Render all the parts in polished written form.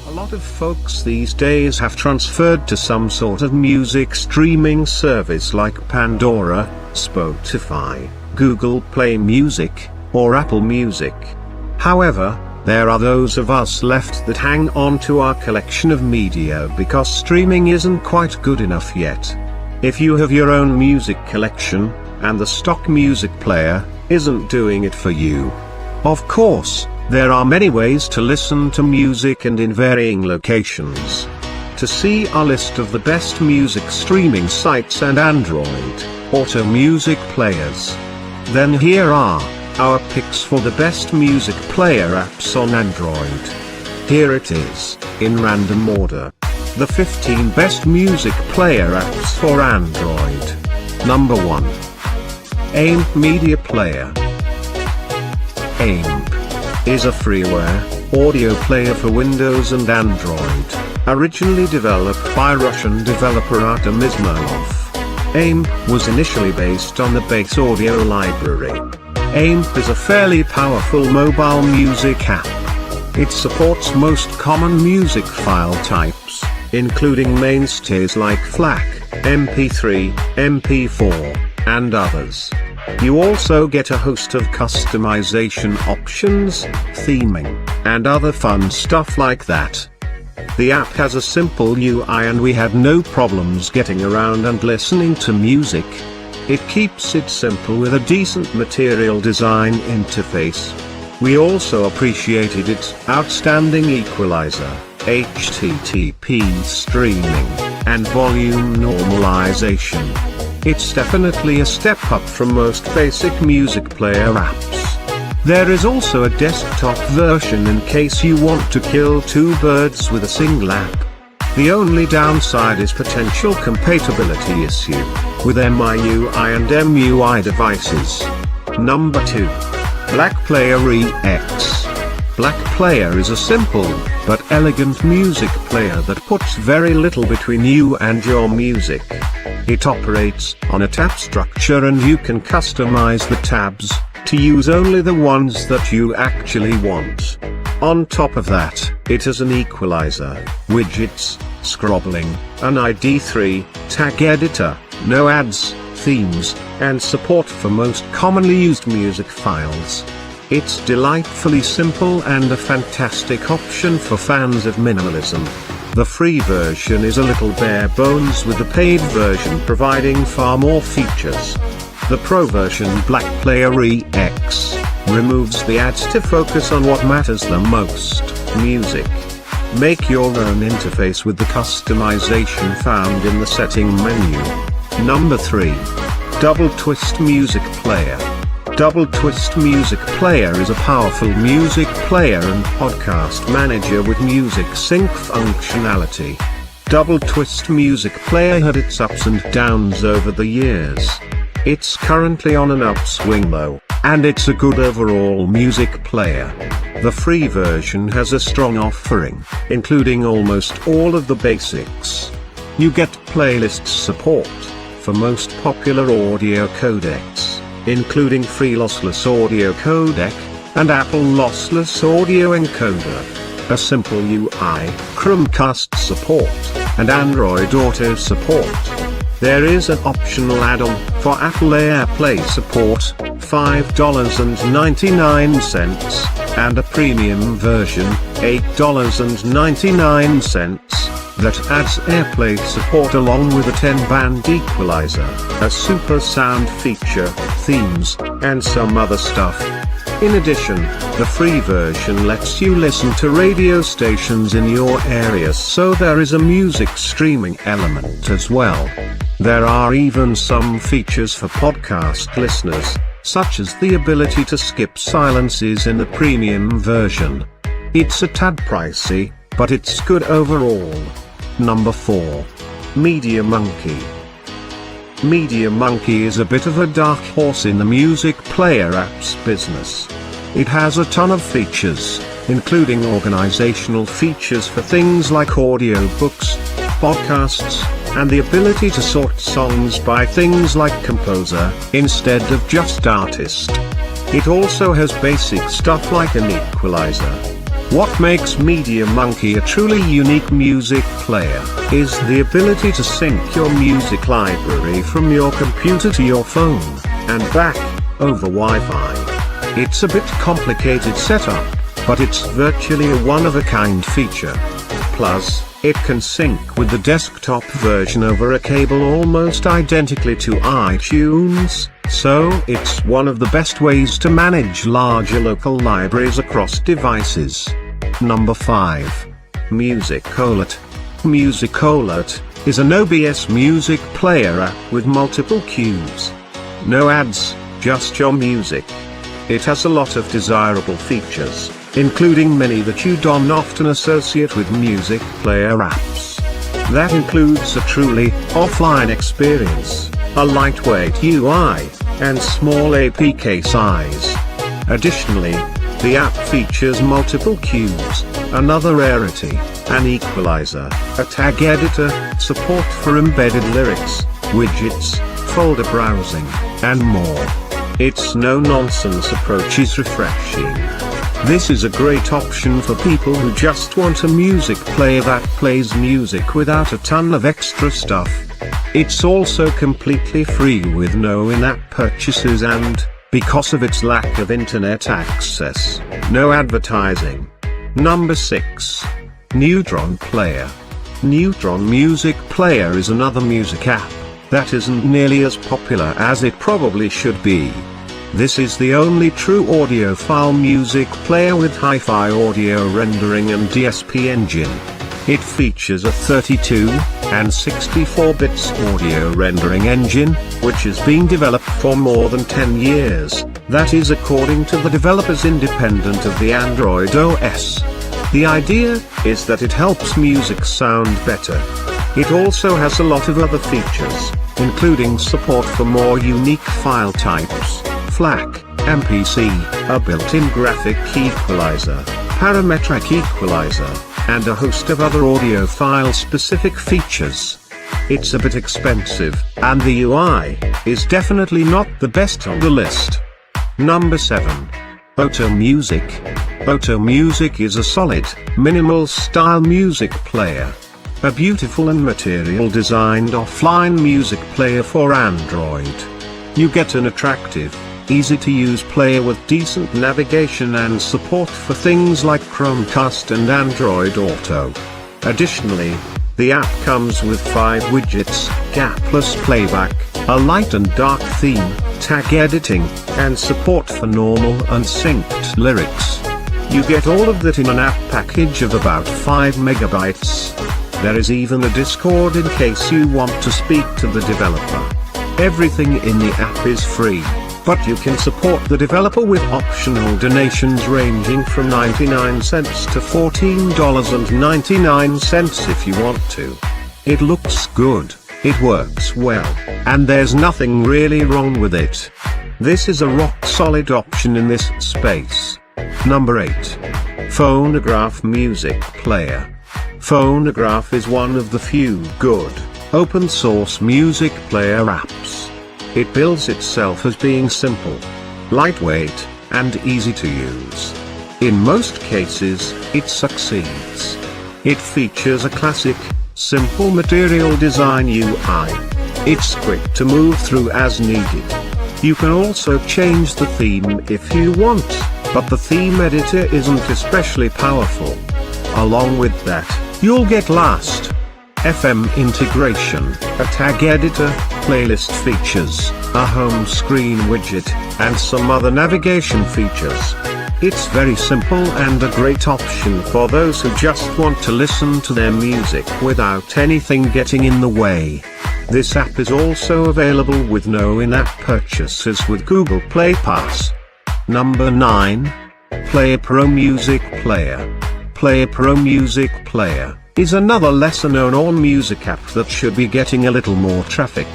A lot of folks these days have transferred to some sort of music streaming service like Pandora, Spotify, Google Play Music, or Apple Music. However, there are those of us left that hang on to our collection of media because streaming isn't quite good enough yet. If you have your own music collection, and the stock music player isn't doing it for you. Of course, there are many ways to listen to music and in varying locations. To see our list of the best music streaming sites and Android Auto music players, then here are our picks for the best music player apps on Android. Here it is, in random order. The 15 best music player apps for Android. Number 1. AIMP Media Player. AIMP is a freeware audio player for Windows and Android, originally developed by Russian developer Artem Ismailov. AIMP was initially based on the Base Audio library. AIMP is a fairly powerful mobile music app. It supports most common music file types, including mainstays like FLAC, MP3, MP4, and others. You also get a host of customization options, theming, and other fun stuff like that. The app has a simple UI and we had no problems getting around and listening to music. It keeps it simple with a decent material design interface. We also appreciated its outstanding equalizer, HTTP streaming, and volume normalization. It's definitely a step up from most basic music player apps. There is also a desktop version in case you want to kill two birds with a single app. The only downside is potential compatibility issue with MIUI and MUI devices. Number 2. Black Player EX. Black Player is a simple, but elegant music player that puts very little between you and your music. It operates on a tab structure and you can customize the tabs to use only the ones that you actually want. On top of that, it has an equalizer, widgets, scrobbling, an ID3 tag editor, no ads, themes, and support for most commonly used music files. It's delightfully simple and a fantastic option for fans of minimalism. The free version is a little bare bones with the paid version providing far more features. The pro version Black Player EX removes the ads to focus on what matters the most, music. Make your own interface with the customization found in the setting menu. Number 3. Double Twist Music Player. Double Twist Music Player is a powerful music player and podcast manager with music sync functionality. Double Twist Music Player had its ups and downs over the years. It's currently on an upswing though, and it's a good overall music player. The free version has a strong offering, including almost all of the basics. You get playlist support for most popular audio codecs, including free lossless audio codec, and Apple lossless audio encoder, a simple UI, Chromecast support, and Android Auto support. There is an optional add-on for Apple AirPlay support, $5.99, and a premium version, $8.99, that adds AirPlay support along with a 10-band equalizer, a super sound feature, themes, and some other stuff. In addition, the free version lets you listen to radio stations in your area, so there is a music streaming element as well. There are even some features for podcast listeners, such as the ability to skip silences in the premium version. It's a tad pricey, but it's good overall. Number 4. Media Monkey. Media Monkey is a bit of a dark horse in the music player apps business. It has a ton of features, including organizational features for things like audiobooks, podcasts, and the ability to sort songs by things like composer, instead of just artist. It also has basic stuff like an equalizer. What makes Media Monkey a truly unique music player is the ability to sync your music library from your computer to your phone and back over Wi-Fi. It's a bit complicated setup, but it's virtually a one-of-a-kind feature. Plus, it can sync with the desktop version over a cable almost identically to iTunes, so it's one of the best ways to manage larger local libraries across devices. Number 5. Musicolet. Musicolet is an OBS music player app with multiple cues. No ads, just your music. It has a lot of desirable features, including many that you don't often associate with music player apps. That includes a truly offline experience, a lightweight UI, and small APK size. Additionally, the app features multiple cues, another rarity, an equalizer, a tag editor, support for embedded lyrics, widgets, folder browsing, and more. Its no-nonsense approach is refreshing. This is a great option for people who just want a music player that plays music without a ton of extra stuff. It's also completely free with no in-app purchases and, because of its lack of internet access, no advertising. Number 6. Neutron Player. Neutron Music Player is another music app that isn't nearly as popular as it probably should be. This is the only true audiophile music player with hi-fi audio rendering and DSP engine. It features a 32 and 64 bits audio rendering engine, which has been developed for more than 10 years, that is according to the developers independent of the Android OS. The idea is that it helps music sound better. It also has a lot of other features, including support for more unique file types, FLAC, MPC, a built-in graphic equalizer, parametric equalizer, and a host of other audiophile-specific features. It's a bit expensive, and the UI is definitely not the best on the list. Number 7. Oto Music. Oto Music is a solid, minimal-style music player. A beautiful and material-designed offline music player for Android. You get an attractive, easy-to-use player with decent navigation and support for things like Chromecast and Android Auto. Additionally, the app comes with 5 widgets, gapless playback, a light and dark theme, tag editing, and support for normal and synced lyrics. You get all of that in an app package of about 5 megabytes. There is even a Discord in case you want to speak to the developer. Everything in the app is free, but you can support the developer with optional donations ranging from 99 cents to $14.99 if you want to. It looks good, it works well, and there's nothing really wrong with it. This is a rock-solid option in this space. Number 8. Phonograph Music Player. Phonograph is one of the few good, open-source music player apps. It bills itself as being simple, lightweight, and easy to use. In most cases, it succeeds. It features a classic, simple material design UI. It's quick to move through as needed. You can also change the theme if you want, but the theme editor isn't especially powerful. Along with that, you'll get Last.fm integration, a tag editor, playlist features, a home screen widget, and some other navigation features. It's very simple and a great option for those who just want to listen to their music without anything getting in the way. This app is also available with no in-app purchases with Google Play Pass. Number 9. Player Pro Music Player. Player Pro Music Player is another lesser-known all-music app that should be getting a little more traffic.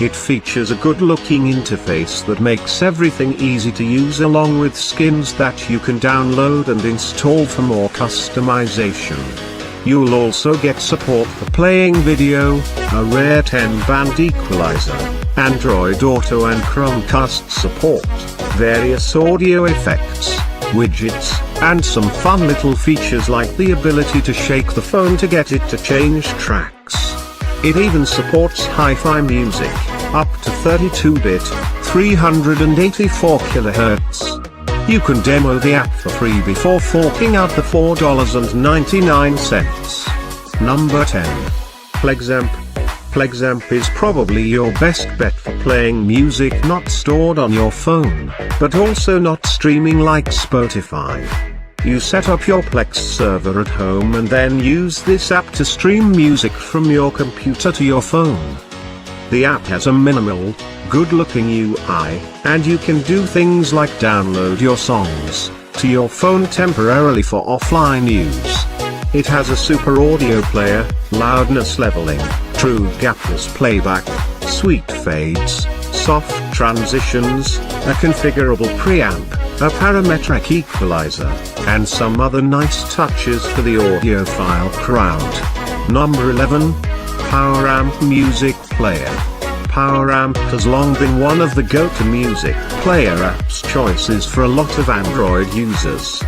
It features a good-looking interface that makes everything easy to use along with skins that you can download and install for more customization. You'll also get support for playing video, a rare 10-band equalizer, Android Auto and Chromecast support, various audio effects, widgets, and some fun little features like the ability to shake the phone to get it to change tracks. It even supports hi-fi music, up to 32-bit, 384 kHz. You can demo the app for free before forking out the $4.99. Number 10. PlegZamp. PlegZamp is probably your best bet for playing music not stored on your phone, but also not streaming like Spotify. You set up your Plex server at home and then use this app to stream music from your computer to your phone. The app has a minimal, good-looking UI, and you can do things like download your songs to your phone temporarily for offline use. It has a super audio player, loudness leveling, true gapless playback, sweet fades, soft transitions, a configurable preamp, a parametric equalizer, and some other nice touches for the audiophile crowd. Number 11. PowerAmp Music Player. PowerAmp has long been one of the go-to music player apps choices for a lot of Android users.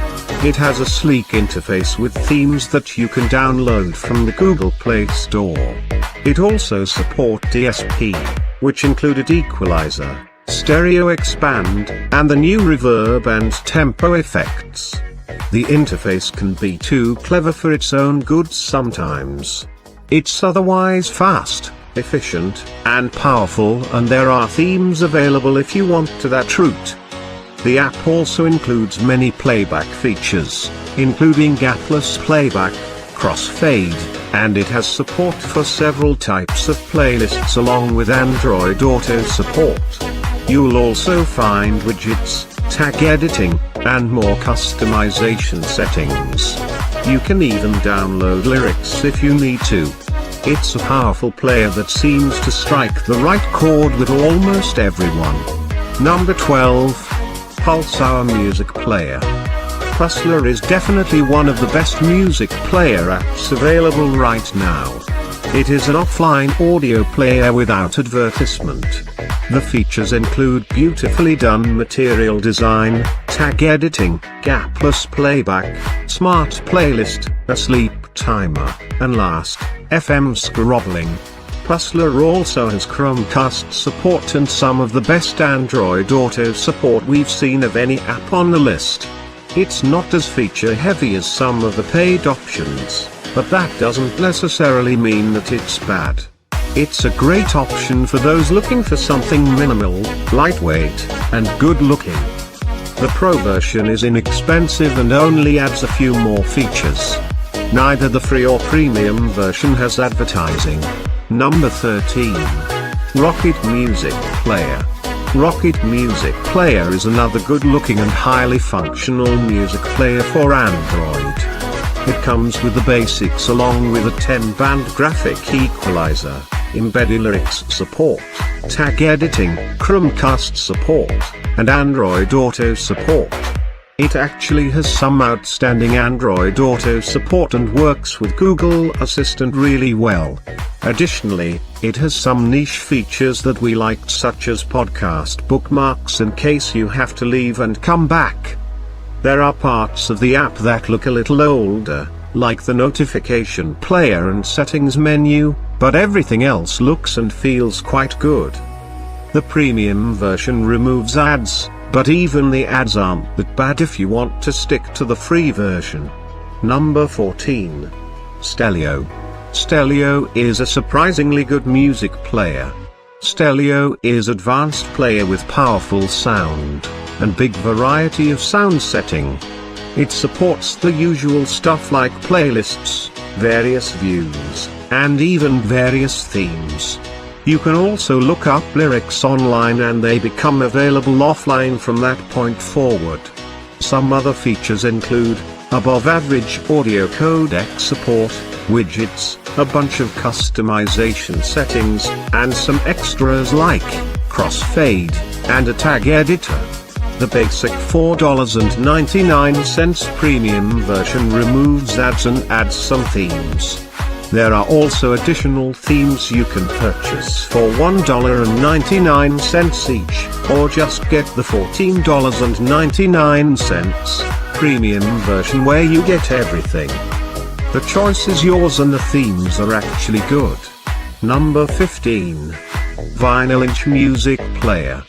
It has a sleek interface with themes that you can download from the Google Play Store. It also supports DSP, which included equalizer, stereo expand, and the new reverb and tempo effects. The interface can be too clever for its own good sometimes. It's otherwise fast, efficient, and powerful, and there are themes available if you want to that route. The app also includes many playback features, including gapless playback, crossfade, and it has support for several types of playlists along with Android Auto support. You'll also find widgets, tag editing, and more customization settings. You can even download lyrics if you need to. It's a powerful player that seems to strike the right chord with almost everyone. Number 12. Pulsar Music Player. Pulsar is definitely one of the best music player apps available right now. It is an offline audio player without advertisement. The features include beautifully done material design, tag editing, gapless playback, smart playlist, a sleep timer, and last, FM scrolling. Pulsar also has Chromecast support and some of the best Android Auto support we've seen of any app on the list. It's not as feature heavy as some of the paid options, but that doesn't necessarily mean that it's bad. It's a great option for those looking for something minimal, lightweight, and good looking. The Pro version is inexpensive and only adds a few more features. Neither the free or premium version has advertising. Number 13. Rocket Music Player. Rocket Music Player is another good-looking and highly functional music player for Android. It comes with the basics along with a 10-band graphic equalizer, embedded lyrics support, tag editing, Chromecast support, and Android Auto support. It actually has some outstanding Android Auto support and works with Google Assistant really well. Additionally, it has some niche features that we liked, such as podcast bookmarks in case you have to leave and come back. There are parts of the app that look a little older, like the notification player and settings menu, but everything else looks and feels quite good. The premium version removes ads, but even the ads aren't that bad if you want to stick to the free version. Number 14. Steleo. Steleo is a surprisingly good music player. Steleo is an advanced player with powerful sound and big variety of sound setting. It supports the usual stuff like playlists, various views, and even various themes. You can also look up lyrics online and they become available offline from that point forward. Some other features include above average audio codec support, widgets, a bunch of customization settings, and some extras like crossfade and a tag editor. The basic $4.99 premium version removes ads and adds some themes. There are also additional themes you can purchase for $1.99 each, or just get the $14.99. premium version where you get everything. The choice is yours and the themes are actually good. Number 15. Vinyl-Inch Music Player.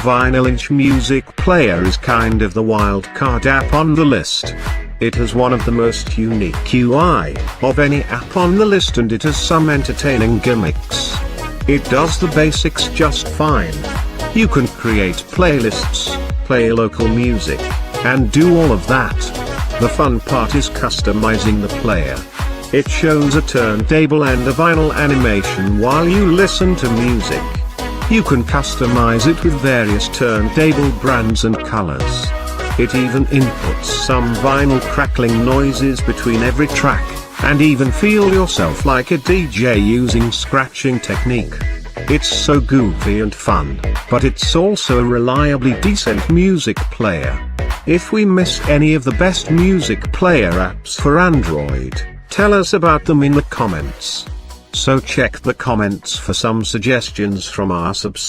Vinyl-Inch Music Player is kind of the wild card app on the list. It has one of the most unique UI of any app on the list, and it has some entertaining gimmicks. It does the basics just fine. You can create playlists, play local music, and do all of that. The fun part is customizing the player. It shows a turntable and a vinyl animation while you listen to music. You can customize it with various turntable brands and colors. It even inputs some vinyl crackling noises between every track, and even feel yourself like a DJ using scratching technique. It's so goofy and fun, but it's also a reliably decent music player. If we missed any of the best music player apps for Android, tell us about them in the comments. So check the comments for some suggestions from our subscribers.